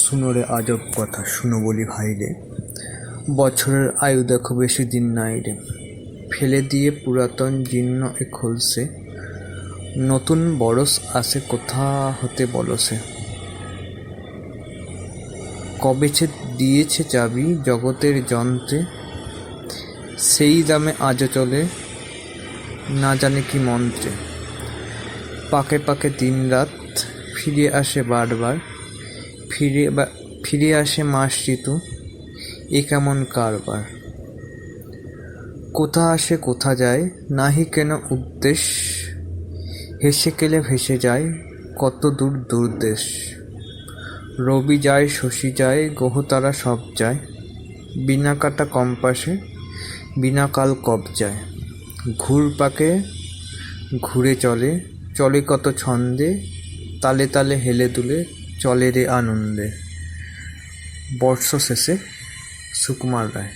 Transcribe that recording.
শুনো রে আজব কথা, শুনো বলি ভাই রে। বছরের আয়ু দেখো বেশি দিন নাই রে। ফেলে দিয়ে পুরাতন জীর্ণ এ খোলসে, নতুন বরস আসে কোথা হতে বলসে। কবে দিয়েছে চাবি জগতের যন্ত্রে, সেই দামে আজও চলে না জানে কি মন্ত্রে। পাকে পাকে দিন রাত ফিরে আসে বারবার, ফিরে আসে মাস ঋতু, এ কেমন কারবার। কোথা আসে কোথা যায় নাহি কেন উদ্দেশ, হেসে কেলে ভেসে যায় কত দূর দূরদেশ। রবি যায় শশী যায় গ্রহতারা সব যায়, বিনা কাটা কম্পাসে বিনা কাল কবজায়। ঘুরপাকে ঘুরে চলে চলে কত ছন্দে, তালে তালে হেলে দুলে চলে রে আনন্দে। বর্ষ শেষে সুকুমার রায়।